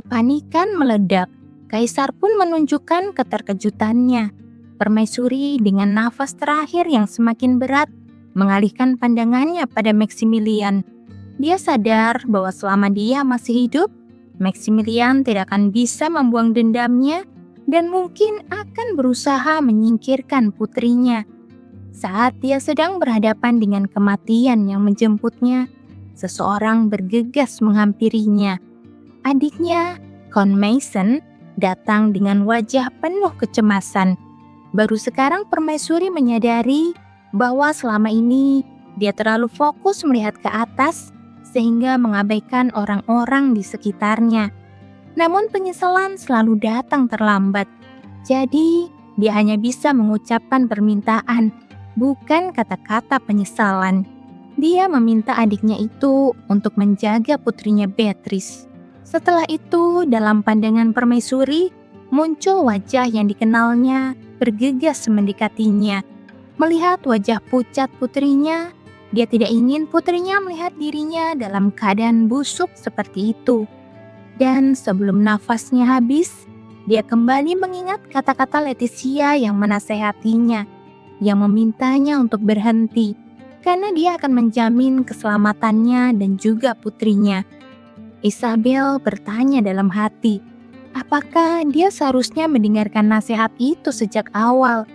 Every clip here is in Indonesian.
Kepanikan meledak. Kaisar pun menunjukkan keterkejutannya. Permaisuri dengan nafas terakhir yang semakin berat mengalihkan pandangannya pada Maximilian. Dia sadar bahwa selama dia masih hidup, Maximilian tidak akan bisa membuang dendamnya dan mungkin akan berusaha menyingkirkan putrinya. Saat dia sedang berhadapan dengan kematian yang menjemputnya, seseorang bergegas menghampirinya. Adiknya, Count Mason, datang dengan wajah penuh kecemasan. Baru sekarang permaisuri menyadari bahwa selama ini dia terlalu fokus melihat ke atas sehingga mengabaikan orang-orang di sekitarnya. Namun penyesalan selalu datang terlambat. Jadi, dia hanya bisa mengucapkan permintaan, bukan kata-kata penyesalan. Dia meminta adiknya itu untuk menjaga putrinya Beatrice. Setelah itu, dalam pandangan permaisuri, muncul wajah yang dikenalnya bergegas mendekatinya. Melihat wajah pucat putrinya, dia tidak ingin putrinya melihat dirinya dalam keadaan busuk seperti itu. Dan sebelum nafasnya habis, dia kembali mengingat kata-kata Leticia yang menasehatinya, yang memintanya untuk berhenti, karena dia akan menjamin keselamatannya dan juga putrinya. Isabel bertanya dalam hati, apakah dia seharusnya mendengarkan nasihat itu sejak awal?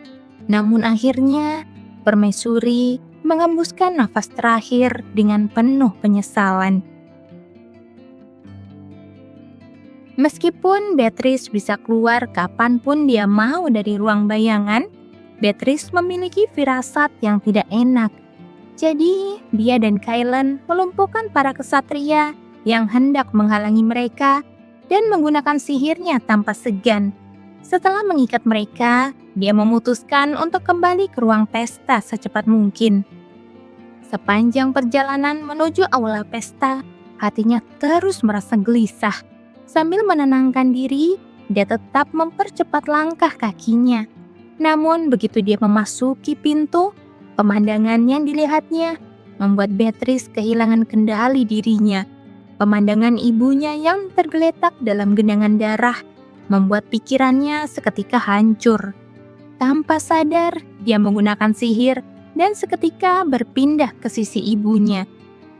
Namun akhirnya, permaisuri mengembuskan nafas terakhir dengan penuh penyesalan. Meskipun Beatrice bisa keluar kapanpun dia mau dari ruang bayangan, Beatrice memiliki firasat yang tidak enak. Jadi, dia dan Kylan melumpuhkan para kesatria yang hendak menghalangi mereka dan menggunakan sihirnya tanpa segan. Setelah mengikat mereka, dia memutuskan untuk kembali ke ruang pesta secepat mungkin. Sepanjang perjalanan menuju aula pesta, hatinya terus merasa gelisah. Sambil menenangkan diri, dia tetap mempercepat langkah kakinya. Namun begitu dia memasuki pintu, pemandangan yang dilihatnya membuat Beatrice kehilangan kendali dirinya. Pemandangan ibunya yang tergeletak dalam genangan darah membuat pikirannya seketika hancur. Tanpa sadar, dia menggunakan sihir dan seketika berpindah ke sisi ibunya.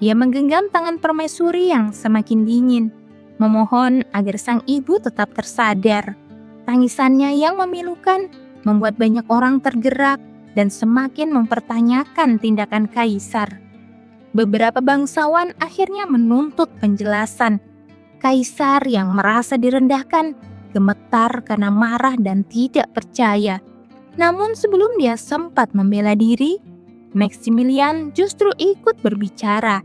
Dia menggenggam tangan permaisuri yang semakin dingin, memohon agar sang ibu tetap tersadar. Tangisannya yang memilukan membuat banyak orang tergerak dan semakin mempertanyakan tindakan kaisar. Beberapa bangsawan akhirnya menuntut penjelasan. Kaisar yang merasa direndahkan gemetar karena marah dan tidak percaya. Namun sebelum dia sempat membela diri, Maximilian justru ikut berbicara.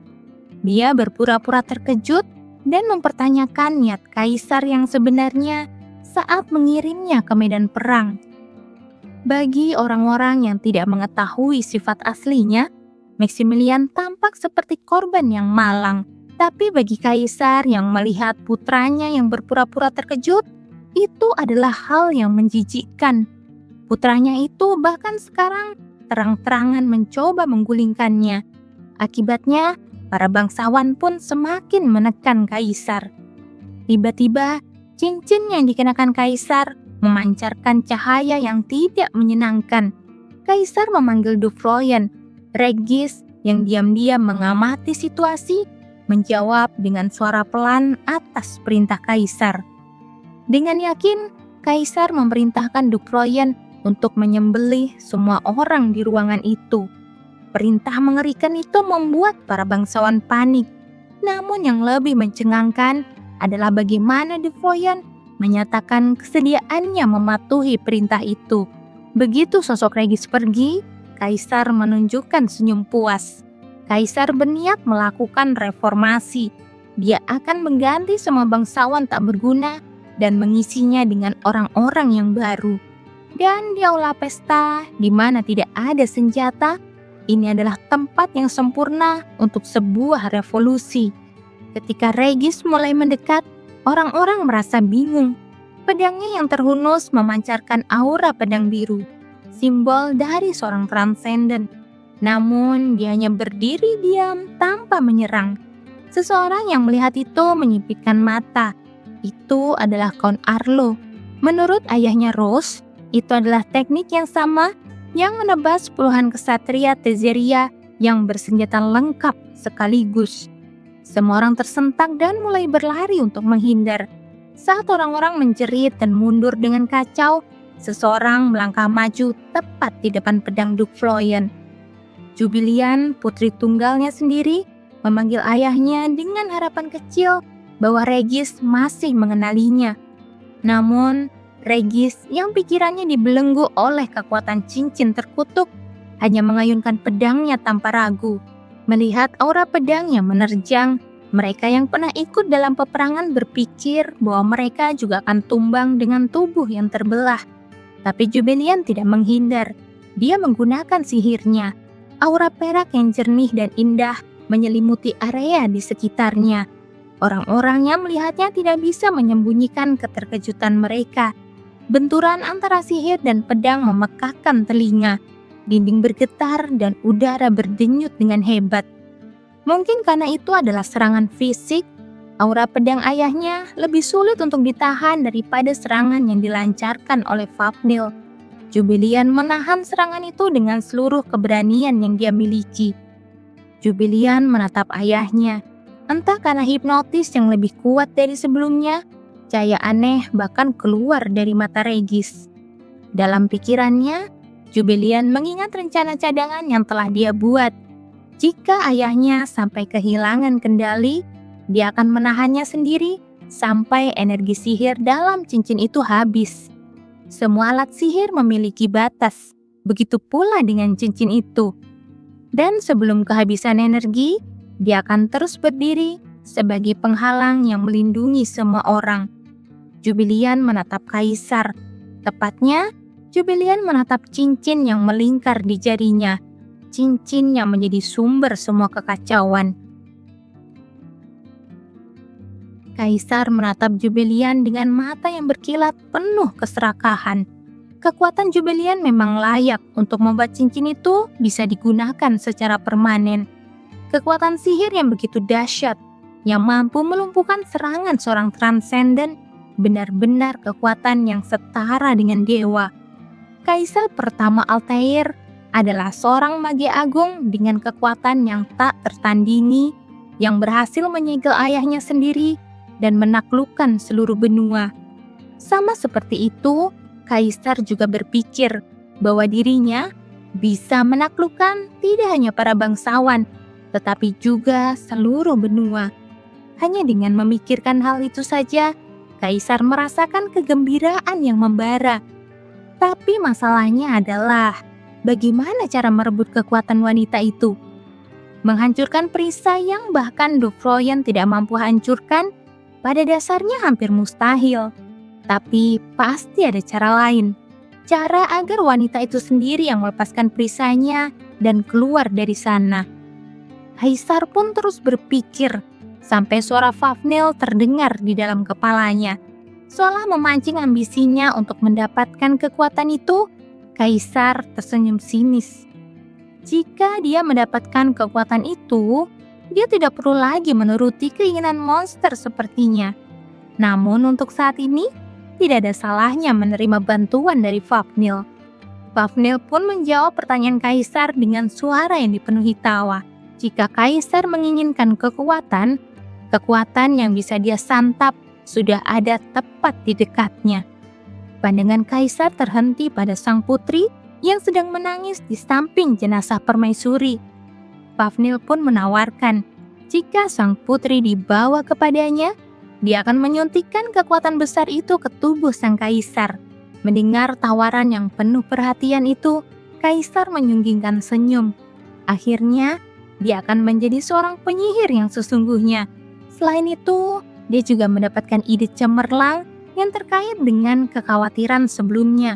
Dia berpura-pura terkejut dan mempertanyakan niat kaisar yang sebenarnya saat mengirimnya ke medan perang. Bagi orang-orang yang tidak mengetahui sifat aslinya, Maximilian tampak seperti korban yang malang. Tapi bagi kaisar yang melihat putranya yang berpura-pura terkejut, itu adalah hal yang menjijikkan. Putranya itu bahkan sekarang terang-terangan mencoba menggulingkannya. Akibatnya, para bangsawan pun semakin menekan kaisar. Tiba-tiba, cincin yang dikenakan kaisar memancarkan cahaya yang tidak menyenangkan. Kaisar memanggil Dufroyen. Regis yang diam-diam mengamati situasi menjawab dengan suara pelan atas perintah kaisar. Dengan yakin, kaisar memerintahkan Dufroyen untuk menyembelih semua orang di ruangan itu. Perintah mengerikan itu membuat para bangsawan panik. Namun yang lebih mencengangkan adalah bagaimana Dufroyen menyatakan kesediaannya mematuhi perintah itu. Begitu sosok Regis pergi, kaisar menunjukkan senyum puas. Kaisar berniat melakukan reformasi. Dia akan mengganti semua bangsawan tak berguna dan mengisinya dengan orang-orang yang baru. Dan di aula pesta, di mana tidak ada senjata, ini adalah tempat yang sempurna untuk sebuah revolusi. Ketika Regis mulai mendekat, orang-orang merasa bingung. Pedangnya yang terhunus memancarkan aura pedang biru, simbol dari seorang transenden. Namun dia hanya berdiri diam tanpa menyerang. Seseorang yang melihat itu menyipitkan mata. Itu adalah Count Arlo. Menurut ayahnya Rose, itu adalah teknik yang sama yang menebas puluhan kesatria Tezeria yang bersenjata lengkap sekaligus. Semua orang tersentak dan mulai berlari untuk menghindar. Saat orang-orang menjerit dan mundur dengan kacau, seseorang melangkah maju tepat di depan pedang Duke Floyen. Jubilian, putri tunggalnya sendiri, memanggil ayahnya dengan harapan kecil bahwa Regis masih mengenalinya. Namun, Regis yang pikirannya dibelenggu oleh kekuatan cincin terkutuk hanya mengayunkan pedangnya tanpa ragu. Melihat aura pedang yang menerjang, mereka yang pernah ikut dalam peperangan berpikir bahwa mereka juga akan tumbang dengan tubuh yang terbelah. Tapi Jubilian tidak menghindar. Dia menggunakan sihirnya. Aura perak yang jernih dan indah menyelimuti area di sekitarnya. Orang-orang yang melihatnya tidak bisa menyembunyikan keterkejutan mereka. Benturan antara sihir dan pedang memekakkan telinga. Dinding bergetar dan udara berdenyut dengan hebat. Mungkin karena itu adalah serangan fisik, aura pedang ayahnya lebih sulit untuk ditahan daripada serangan yang dilancarkan oleh Fafnir. Jubilian menahan serangan itu dengan seluruh keberanian yang dia miliki. Jubilian menatap ayahnya. Entah karena hipnotis yang lebih kuat dari sebelumnya, cahaya aneh bahkan keluar dari mata Regis. Dalam pikirannya, Jubilian mengingat rencana cadangan yang telah dia buat. Jika ayahnya sampai kehilangan kendali, dia akan menahannya sendiri sampai energi sihir dalam cincin itu habis. Semua alat sihir memiliki batas, begitu pula dengan cincin itu. Dan sebelum kehabisan energi, dia akan terus berdiri sebagai penghalang yang melindungi semua orang. Jubilian menatap Kaisar. Tepatnya, Jubilian menatap cincin yang melingkar di jarinya. Cincin yang menjadi sumber semua kekacauan. Kaisar menatap Jubilian dengan mata yang berkilat penuh keserakahan. Kekuatan Jubilian memang layak untuk membuat cincin itu bisa digunakan secara permanen. Kekuatan sihir yang begitu dahsyat, yang mampu melumpuhkan serangan seorang transenden, benar-benar kekuatan yang setara dengan dewa. Kaisar pertama Altair adalah seorang magia agung dengan kekuatan yang tak tertandingi, yang berhasil menyegel ayahnya sendiri dan menaklukkan seluruh benua. Sama seperti itu, Kaisar juga berpikir bahwa dirinya bisa menaklukkan tidak hanya para bangsawan, tetapi juga seluruh benua. Hanya dengan memikirkan hal itu saja, Kaisar merasakan kegembiraan yang membara. Tapi masalahnya adalah bagaimana cara merebut kekuatan wanita itu? Menghancurkan perisai yang bahkan Duke Floyen tidak mampu hancurkan, pada dasarnya hampir mustahil. Tapi pasti ada cara lain. Cara agar wanita itu sendiri yang melepaskan perisainya dan keluar dari sana. Kaisar pun terus berpikir, sampai suara Fafnir terdengar di dalam kepalanya. Seolah memancing ambisinya untuk mendapatkan kekuatan itu, Kaisar tersenyum sinis. Jika dia mendapatkan kekuatan itu, dia tidak perlu lagi menuruti keinginan monster sepertinya. Namun untuk saat ini, tidak ada salahnya menerima bantuan dari Fafnir. Fafnir pun menjawab pertanyaan Kaisar dengan suara yang dipenuhi tawa. Jika Kaisar menginginkan kekuatan, kekuatan yang bisa dia santap sudah ada tepat di dekatnya. Pandangan Kaisar terhenti pada sang putri yang sedang menangis di samping jenazah permaisuri. Fafnir pun menawarkan, jika sang putri dibawa kepadanya, dia akan menyuntikkan kekuatan besar itu ke tubuh sang kaisar. Mendengar tawaran yang penuh perhatian itu, Kaisar menyunggingkan senyum. Akhirnya, dia akan menjadi seorang penyihir yang sesungguhnya. Selain itu, dia juga mendapatkan ide cemerlang yang terkait dengan kekhawatiran sebelumnya.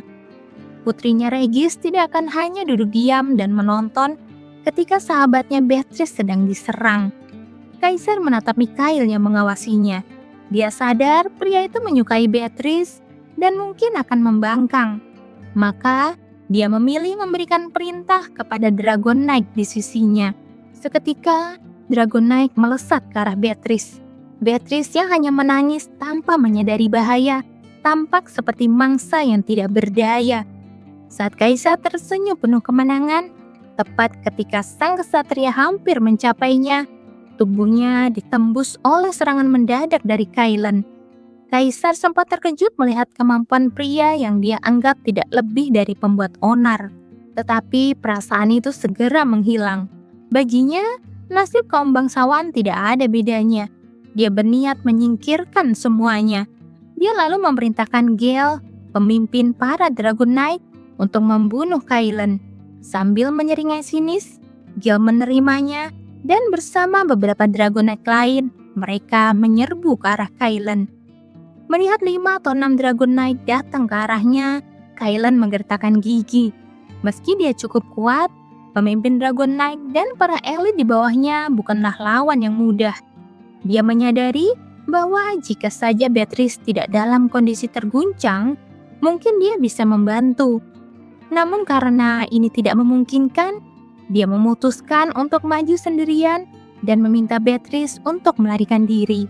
Putrinya Regis tidak akan hanya duduk diam dan menonton ketika sahabatnya Beatrice sedang diserang. Kaisar menatap Mikhail yang mengawasinya. Dia sadar pria itu menyukai Beatrice dan mungkin akan membangkang. Maka, dia memilih memberikan perintah kepada Dragon Knight di sisinya. Seketika, Dragon Knight melesat ke arah Beatrice. Beatrice yang hanya menangis tanpa menyadari bahaya, tampak seperti mangsa yang tidak berdaya. Saat Kaisar tersenyum penuh kemenangan, tepat ketika sang kesatria hampir mencapainya, tubuhnya ditembus oleh serangan mendadak dari Kailan. Kaisar sempat terkejut melihat kemampuan pria yang dia anggap tidak lebih dari pembuat onar. Tetapi perasaan itu segera menghilang. Baginya, nasib kaum bangsawan tidak ada bedanya. Dia berniat menyingkirkan semuanya. Dia lalu memerintahkan Gale, pemimpin para Dragon Knight, untuk membunuh Kailan. Sambil menyeringai sinis, Gale menerimanya dan bersama beberapa Dragon Knight lain, mereka menyerbu ke arah Kailan. Melihat 5 atau 6 Dragon Knight datang ke arahnya, Kailan menggertakkan gigi. Meski dia cukup kuat, pemimpin Dragon Knight dan para elit di bawahnya bukanlah lawan yang mudah. Dia menyadari bahwa jika saja Beatrice tidak dalam kondisi terguncang, mungkin dia bisa membantu. Namun karena ini tidak memungkinkan, dia memutuskan untuk maju sendirian dan meminta Beatrice untuk melarikan diri.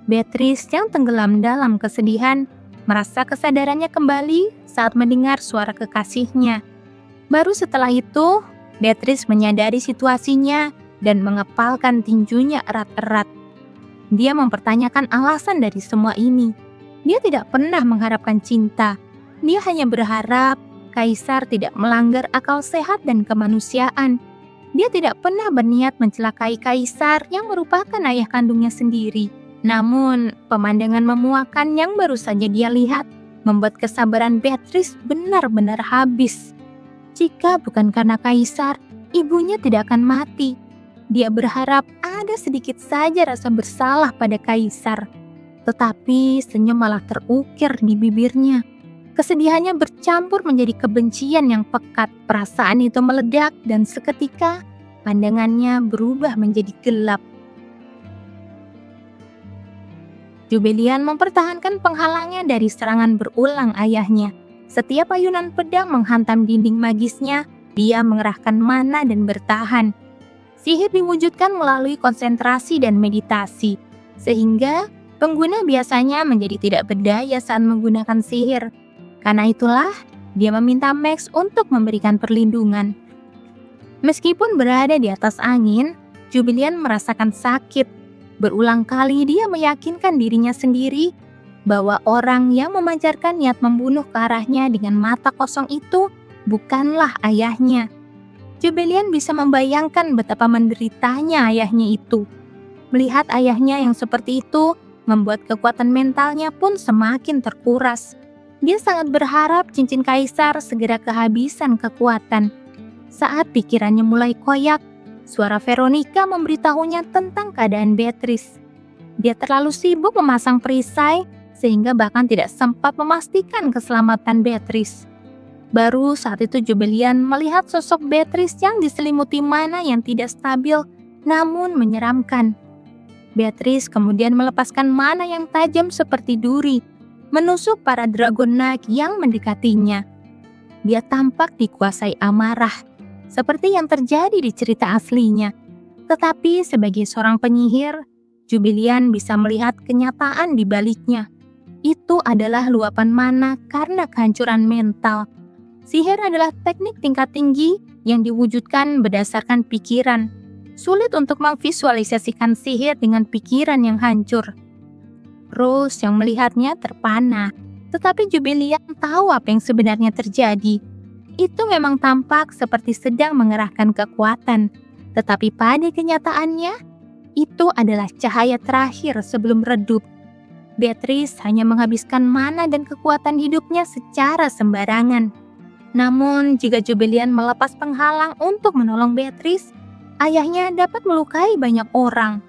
Beatrice yang tenggelam dalam kesedihan merasa kesadarannya kembali saat mendengar suara kekasihnya. Baru setelah itu, Beatrice menyadari situasinya dan mengepalkan tinjunya erat-erat. Dia mempertanyakan alasan dari semua ini. Dia tidak pernah mengharapkan cinta. Dia hanya berharap Kaisar tidak melanggar akal sehat dan kemanusiaan. Dia tidak pernah berniat mencelakai Kaisar yang merupakan ayah kandungnya sendiri. Namun, pemandangan memuakkan yang baru saja dia lihat membuat kesabaran Beatrice benar-benar habis. Jika bukan karena Kaisar, ibunya tidak akan mati. Dia berharap ada sedikit saja rasa bersalah pada Kaisar. Tetapi senyum malah terukir di bibirnya. Kesedihannya bercampur menjadi kebencian yang pekat. Perasaan itu meledak dan seketika pandangannya berubah menjadi gelap. Jubelian mempertahankan penghalangnya dari serangan berulang ayahnya. Setiap ayunan pedang menghantam dinding magisnya, dia mengerahkan mana dan bertahan. Sihir diwujudkan melalui konsentrasi dan meditasi, sehingga pengguna biasanya menjadi tidak berdaya saat menggunakan sihir. Karena itulah, dia meminta Max untuk memberikan perlindungan. Meskipun berada di atas angin, Jubelian merasakan sakit. Berulang kali dia meyakinkan dirinya sendiri bahwa orang yang memancarkan niat membunuh ke arahnya dengan mata kosong itu bukanlah ayahnya. Jubelian bisa membayangkan betapa menderitanya ayahnya itu. Melihat ayahnya yang seperti itu membuat kekuatan mentalnya pun semakin terkuras. Dia sangat berharap cincin Kaisar segera kehabisan kekuatan. Saat pikirannya mulai koyak, suara Veronica memberitahunya tentang keadaan Beatrice. Dia terlalu sibuk memasang perisai sehingga bahkan tidak sempat memastikan keselamatan Beatrice. Baru saat itu Jubelian melihat sosok Beatrice yang diselimuti mana yang tidak stabil namun menyeramkan. Beatrice kemudian melepaskan mana yang tajam seperti duri, menusuk para Dragon Knight yang mendekatinya. Dia tampak dikuasai amarah, seperti yang terjadi di cerita aslinya. Tetapi sebagai seorang penyihir, Jubelian bisa melihat kenyataan di baliknya. Itu adalah luapan mana karena kehancuran mental. Sihir adalah teknik tingkat tinggi yang diwujudkan berdasarkan pikiran. Sulit untuk memvisualisasikan sihir dengan pikiran yang hancur. Rose yang melihatnya terpana, tetapi Jubelian tahu apa yang sebenarnya terjadi. Itu memang tampak seperti sedang mengerahkan kekuatan, tetapi pada kenyataannya, itu adalah cahaya terakhir sebelum redup. Beatrice hanya menghabiskan mana dan kekuatan hidupnya secara sembarangan. Namun, jika Jubelian melepas penghalang untuk menolong Beatrice, ayahnya dapat melukai banyak orang.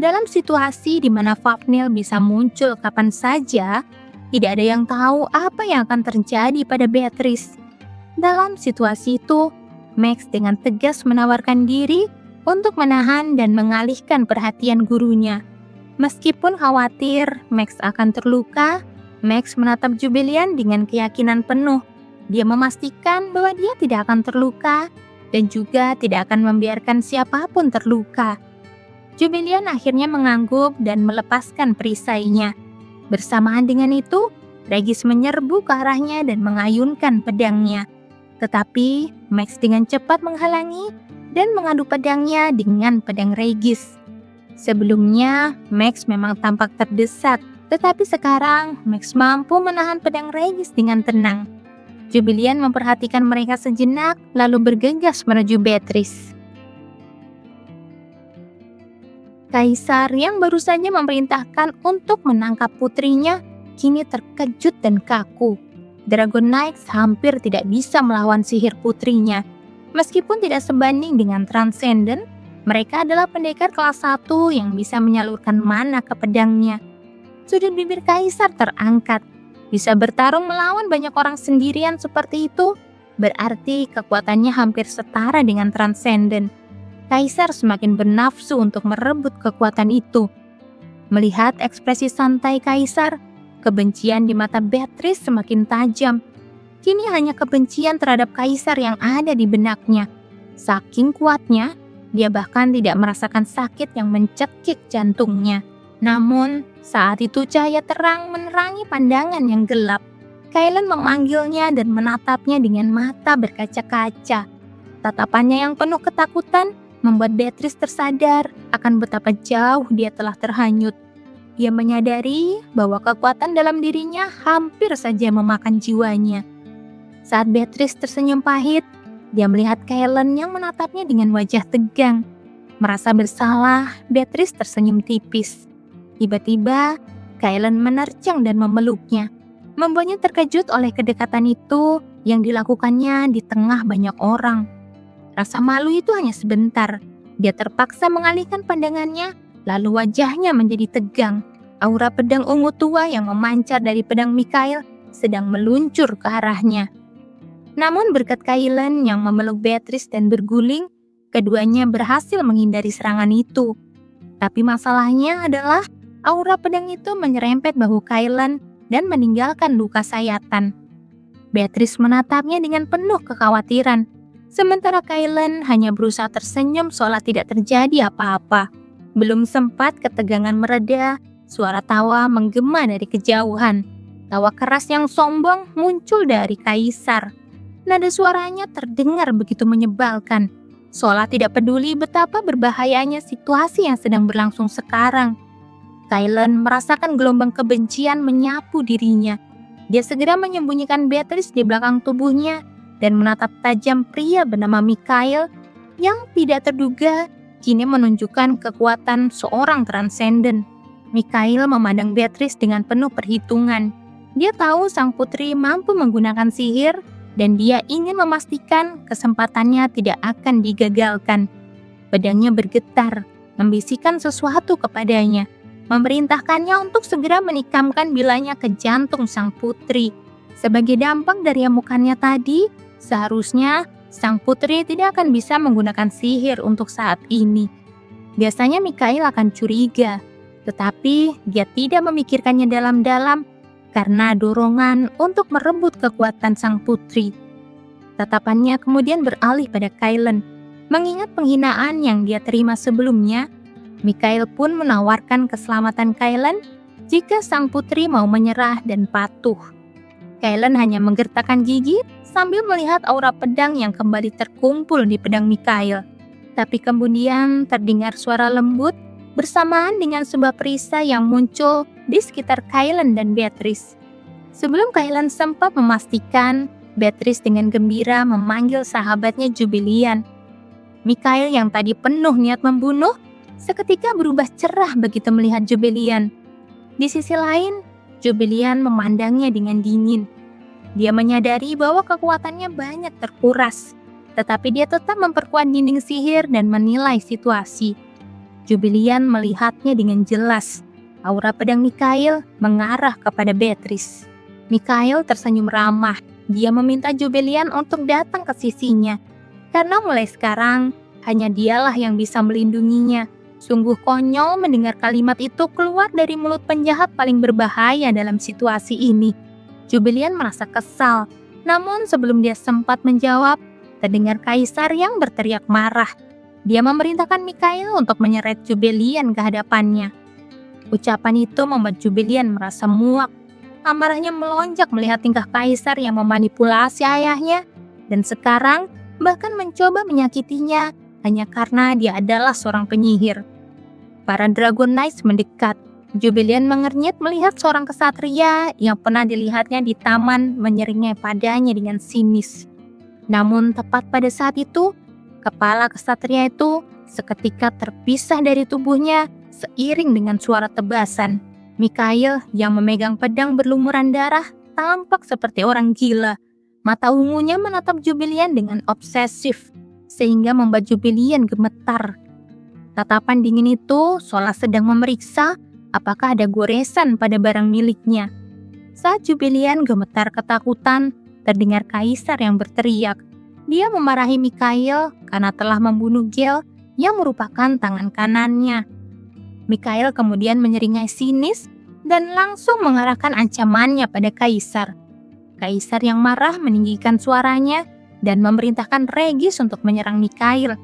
Dalam situasi di mana Fafnir bisa muncul kapan saja, tidak ada yang tahu apa yang akan terjadi pada Beatrice. Dalam situasi itu, Max dengan tegas menawarkan diri untuk menahan dan mengalihkan perhatian gurunya. Meskipun khawatir Max akan terluka, Max menatap Jubelian dengan keyakinan penuh. Dia memastikan bahwa dia tidak akan terluka dan juga tidak akan membiarkan siapapun terluka. Jubilian akhirnya mengangguk dan melepaskan perisainya. Bersamaan dengan itu, Regis menyerbu ke arahnya dan mengayunkan pedangnya. Tetapi Max dengan cepat menghalangi dan mengadu pedangnya dengan pedang Regis. Sebelumnya, Max memang tampak terdesak, tetapi sekarang Max mampu menahan pedang Regis dengan tenang. Jubilian memperhatikan mereka sejenak, lalu bergegas menuju Beatrice. Kaisar yang baru saja memerintahkan untuk menangkap putrinya, kini terkejut dan kaku. Dragon Knights hampir tidak bisa melawan sihir putrinya. Meskipun tidak sebanding dengan Transcendent, mereka adalah pendekar kelas 1 yang bisa menyalurkan mana ke pedangnya. Sudut bibir Kaisar terangkat. Bisa bertarung melawan banyak orang sendirian seperti itu, berarti kekuatannya hampir setara dengan Transcendent. Kaisar semakin bernafsu untuk merebut kekuatan itu. Melihat ekspresi santai Kaisar, kebencian di mata Beatrice semakin tajam. Kini hanya kebencian terhadap Kaisar yang ada di benaknya. Saking kuatnya, dia bahkan tidak merasakan sakit yang mencekik jantungnya. Namun, saat itu cahaya terang menerangi pandangan yang gelap. Kailan memanggilnya dan menatapnya dengan mata berkaca-kaca. Tatapannya yang penuh ketakutan membuat Beatrice tersadar akan betapa jauh dia telah terhanyut. Dia menyadari bahwa kekuatan dalam dirinya hampir saja memakan jiwanya. Saat Beatrice tersenyum pahit, dia melihat Kailan yang menatapnya dengan wajah tegang. Merasa bersalah, Beatrice tersenyum tipis. Tiba-tiba, Kailan menerjang dan memeluknya, membuatnya terkejut oleh kedekatan itu yang dilakukannya di tengah banyak orang. Rasa malu itu hanya sebentar. Dia terpaksa mengalihkan pandangannya, lalu wajahnya menjadi tegang. Aura pedang ungu tua yang memancar dari pedang Mikhail sedang meluncur ke arahnya. Namun berkat Kailan yang memeluk Beatrice dan berguling, keduanya berhasil menghindari serangan itu. Tapi masalahnya adalah aura pedang itu menyerempet bahu Kailan dan meninggalkan luka sayatan. Beatrice menatapnya dengan penuh kekhawatiran. Sementara Kailan hanya berusaha tersenyum seolah tidak terjadi apa-apa. Belum sempat ketegangan mereda, suara tawa menggema dari kejauhan. Tawa keras yang sombong muncul dari Kaisar. Nada suaranya terdengar begitu menyebalkan, seolah tidak peduli betapa berbahayanya situasi yang sedang berlangsung sekarang. Kailan merasakan gelombang kebencian menyapu dirinya. Dia segera menyembunyikan Beatrice di belakang tubuhnya dan menatap tajam pria bernama Mikhail yang tidak terduga kini menunjukkan kekuatan seorang Transcendent. Mikhail memandang Beatrice dengan penuh perhitungan. Dia tahu sang putri mampu menggunakan sihir dan dia ingin memastikan kesempatannya tidak akan digagalkan. Pedangnya bergetar, membisikkan sesuatu kepadanya, memerintahkannya untuk segera menikamkan bilanya ke jantung sang putri. Sebagai dampak dari amukannya tadi, seharusnya sang putri tidak akan bisa menggunakan sihir untuk saat ini. Biasanya Mikhail akan curiga, tetapi dia tidak memikirkannya dalam-dalam karena dorongan untuk merebut kekuatan sang putri. Tatapannya kemudian beralih pada Kailan. Mengingat penghinaan yang dia terima sebelumnya, Mikhail pun menawarkan keselamatan Kailan jika sang putri mau menyerah dan patuh. Kailan hanya menggertakkan gigi sambil melihat aura pedang yang kembali terkumpul di pedang Mikhail. Tapi kemudian terdengar suara lembut bersamaan dengan sebuah perisai yang muncul di sekitar Kailan dan Beatrice. Sebelum Kailan sempat memastikan, Beatrice dengan gembira memanggil sahabatnya Jubilian. Mikhail yang tadi penuh niat membunuh, seketika berubah cerah begitu melihat Jubilian. Di sisi lain, Jubilian memandangnya dengan dingin. Dia menyadari bahwa kekuatannya banyak terkuras, tetapi dia tetap memperkuat dinding sihir dan menilai situasi. Jubilian melihatnya dengan jelas. Aura pedang Mikhail mengarah kepada Beatrice. Mikhail tersenyum ramah. Dia meminta Jubilian untuk datang ke sisinya, karena mulai sekarang hanya dialah yang bisa melindunginya. Sungguh konyol mendengar kalimat itu keluar dari mulut penjahat paling berbahaya dalam situasi ini. Jubilian merasa kesal, namun sebelum dia sempat menjawab, terdengar Kaisar yang berteriak marah. Dia memerintahkan Mikhail untuk menyeret Jubilian ke hadapannya. Ucapan itu membuat Jubilian merasa muak. Amarahnya melonjak melihat tingkah kaisar yang memanipulasi ayahnya dan sekarang bahkan mencoba menyakitinya hanya karena dia adalah seorang penyihir. Para Dragon Knights mendekat. Jubilian mengernyit melihat seorang kesatria yang pernah dilihatnya di taman menyeringai padanya dengan sinis. Namun tepat pada saat itu, kepala kesatria itu seketika terpisah dari tubuhnya seiring dengan suara tebasan. Mikhail yang memegang pedang berlumuran darah tampak seperti orang gila. Mata ungunya menatap Jubilian dengan obsesif, sehingga membuat Jubilian gemetar. Tatapan dingin itu seolah sedang memeriksa apakah ada goresan pada barang miliknya. Saat Jubilian gemetar ketakutan, terdengar kaisar yang berteriak. Dia memarahi Mikhail karena telah membunuh Gel yang merupakan tangan kanannya. Mikhail kemudian menyeringai sinis dan langsung mengarahkan ancamannya pada kaisar. Kaisar yang marah meninggikan suaranya dan memerintahkan Regis untuk menyerang Mikhail.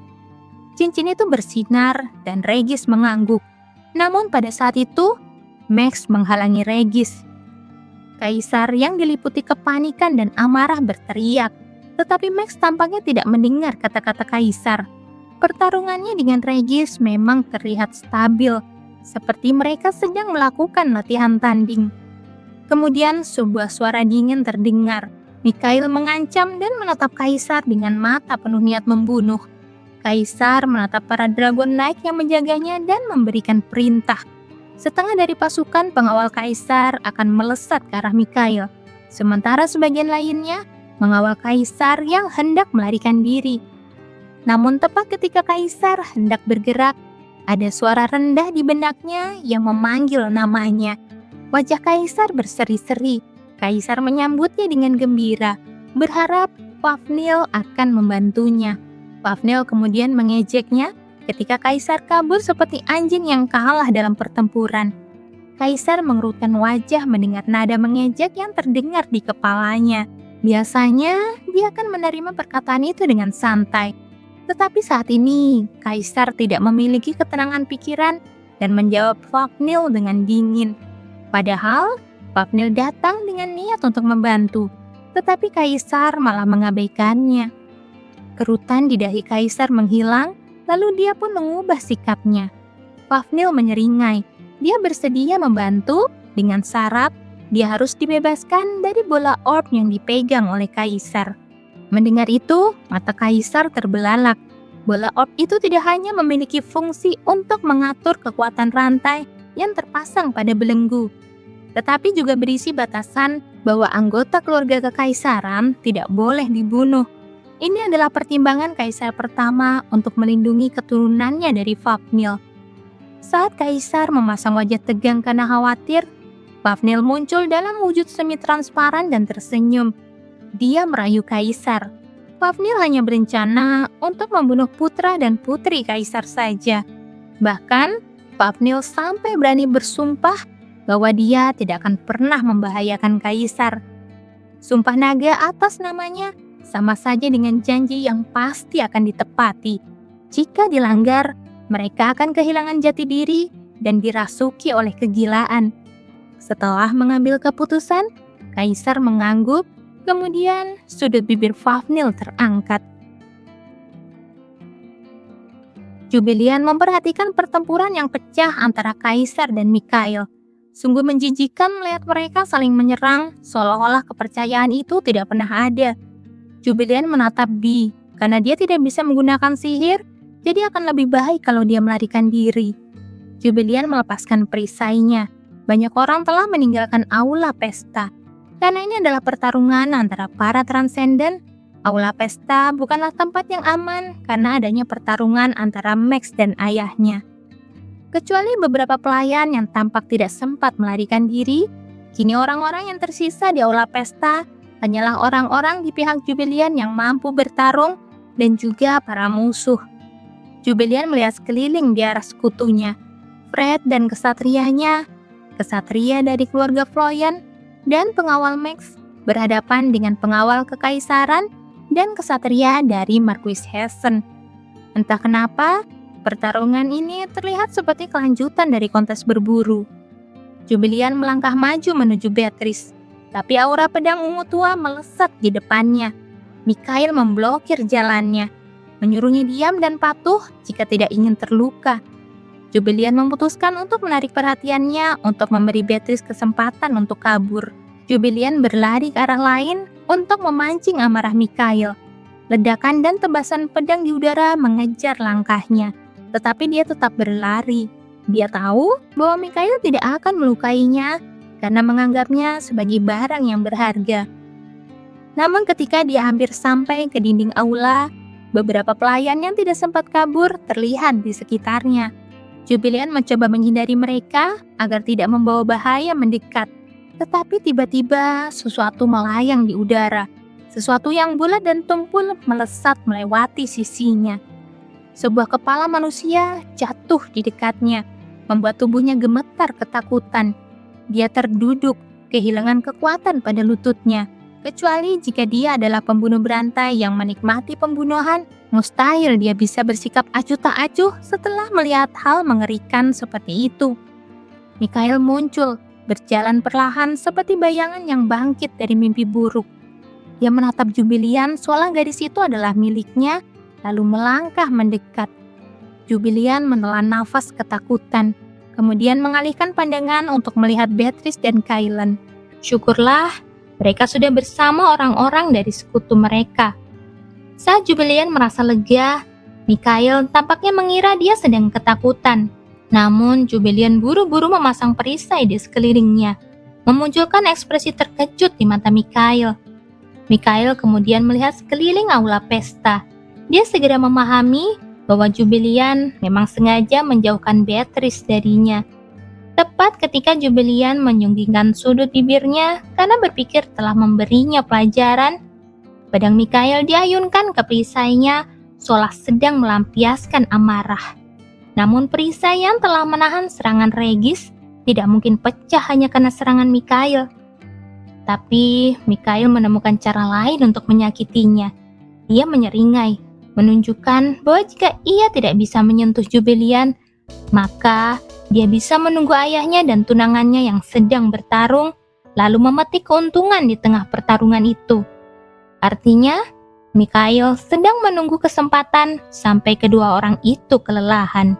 Cincin itu bersinar dan Regis mengangguk. Namun pada saat itu, Max menghalangi Regis. Kaisar yang diliputi kepanikan dan amarah berteriak, tetapi Max tampaknya tidak mendengar kata-kata kaisar. Pertarungannya dengan Regis memang terlihat stabil, seperti mereka sedang melakukan latihan tanding. Kemudian sebuah suara dingin terdengar. Mikhail mengancam dan menatap kaisar dengan mata penuh niat membunuh. Kaisar menatap para Dragon Knight yang menjaganya dan memberikan perintah. Setengah dari pasukan pengawal kaisar akan melesat ke arah Mikhail, sementara sebagian lainnya mengawal kaisar yang hendak melarikan diri. Namun tepat ketika kaisar hendak bergerak, ada suara rendah di benaknya yang memanggil namanya. Wajah kaisar berseri-seri. Kaisar menyambutnya dengan gembira, berharap Fafnir akan membantunya. Fafnir kemudian mengejeknya ketika kaisar kabur seperti anjing yang kalah dalam pertempuran. Kaisar mengerutkan wajah mendengar nada mengejek yang terdengar di kepalanya. Biasanya dia akan menerima perkataan itu dengan santai. Tetapi saat ini, kaisar tidak memiliki ketenangan pikiran dan menjawab Fafnir dengan dingin. Padahal, Fafnir datang dengan niat untuk membantu, tetapi kaisar malah mengabaikannya. Kerutan di dahi kaisar menghilang, lalu dia pun mengubah sikapnya. Fafnir menyeringai. Dia bersedia membantu dengan syarat dia harus dibebaskan dari bola orb yang dipegang oleh kaisar. Mendengar itu, mata kaisar terbelalak. Bola orb itu tidak hanya memiliki fungsi untuk mengatur kekuatan rantai yang terpasang pada belenggu, tetapi juga berisi batasan bahwa anggota keluarga kekaisaran tidak boleh dibunuh. Ini adalah pertimbangan kaisar pertama untuk melindungi keturunannya dari Fafnir. Saat kaisar memasang wajah tegang karena khawatir, Fafnir muncul dalam wujud semi-transparan dan tersenyum. Dia merayu kaisar. Fafnir hanya berencana untuk membunuh putra dan putri kaisar saja. Bahkan, Fafnir sampai berani bersumpah bahwa dia tidak akan pernah membahayakan kaisar. Sumpah naga atas namanya sama saja dengan janji yang pasti akan ditepati. Jika dilanggar, mereka akan kehilangan jati diri dan dirasuki oleh kegilaan. Setelah mengambil keputusan, kaisar mengangguk, kemudian sudut bibir Fafnir terangkat. Jubilian memperhatikan pertempuran yang pecah antara kaisar dan Mikhail. Sungguh menjijikan melihat mereka saling menyerang, seolah-olah kepercayaan itu tidak pernah ada. Jubilian menatap Bee, karena dia tidak bisa menggunakan sihir, jadi akan lebih baik kalau dia melarikan diri. Jubilian melepaskan perisainya. Banyak orang telah meninggalkan aula pesta. Karena ini adalah pertarungan antara para transenden, aula pesta bukanlah tempat yang aman karena adanya pertarungan antara Max dan ayahnya. Kecuali beberapa pelayan yang tampak tidak sempat melarikan diri, kini orang-orang yang tersisa di aula pesta hanyalah orang-orang di pihak Jubilian yang mampu bertarung dan juga para musuh. Jubilian melihat sekeliling di arah sekutunya. Fred dan kesatrianya, kesatria dari keluarga Florian, dan pengawal Max berhadapan dengan pengawal kekaisaran dan kesatria dari Marquis Hessen. Entah kenapa, pertarungan ini terlihat seperti kelanjutan dari kontes berburu. Jubilian melangkah maju menuju Beatrice, tapi aura pedang ungu tua melesat di depannya. Mikhail memblokir jalannya, menyuruhnya diam dan patuh jika tidak ingin terluka. Jubilian memutuskan untuk menarik perhatiannya untuk memberi Beatrice kesempatan untuk kabur. Jubilian berlari ke arah lain untuk memancing amarah Mikhail. Ledakan dan tebasan pedang di udara mengejar langkahnya, tetapi dia tetap berlari. Dia tahu bahwa Mikhail tidak akan melukainya karena menganggapnya sebagai barang yang berharga. Namun ketika dia hampir sampai ke dinding aula, beberapa pelayan yang tidak sempat kabur terlihat di sekitarnya. Jubilian mencoba menghindari mereka agar tidak membawa bahaya mendekat. Tetapi tiba-tiba sesuatu melayang di udara. Sesuatu yang bulat dan tumpul melesat melewati sisinya. Sebuah kepala manusia jatuh di dekatnya, membuat tubuhnya gemetar ketakutan. Dia terduduk, kehilangan kekuatan pada lututnya. Kecuali jika dia adalah pembunuh berantai yang menikmati pembunuhan, mustahil dia bisa bersikap acuh tak acuh setelah melihat hal mengerikan seperti itu. Mikhail muncul, berjalan perlahan seperti bayangan yang bangkit dari mimpi buruk. Dia menatap Jubilian seolah gadis itu adalah miliknya, lalu melangkah mendekat. Jubilian menelan nafas ketakutan, kemudian mengalihkan pandangan untuk melihat Beatrice dan Kailan. Syukurlah, mereka sudah bersama orang-orang dari sekutu mereka. Saat Jubilian merasa lega, Mikhail tampaknya mengira dia sedang ketakutan. Namun Jubilian buru-buru memasang perisai di sekelilingnya, memunculkan ekspresi terkejut di mata Mikhail. Mikhail kemudian melihat sekeliling aula pesta. Dia segera memahami bahwa Jubilian memang sengaja menjauhkan Beatrice darinya. Tepat ketika Jubilian menyunggingkan sudut bibirnya karena berpikir telah memberinya pelajaran, pedang Mikhail diayunkan ke perisainya seolah sedang melampiaskan amarah. Namun perisai yang telah menahan serangan Regis tidak mungkin pecah hanya karena serangan Mikhail. Tapi Mikhail menemukan cara lain untuk menyakitinya. Dia menyeringai, menunjukkan bahwa jika ia tidak bisa menyentuh Jubilian, maka dia bisa menunggu ayahnya dan tunangannya yang sedang bertarung, lalu memetik keuntungan di tengah pertarungan itu. Artinya, Mikhail sedang menunggu kesempatan sampai kedua orang itu kelelahan.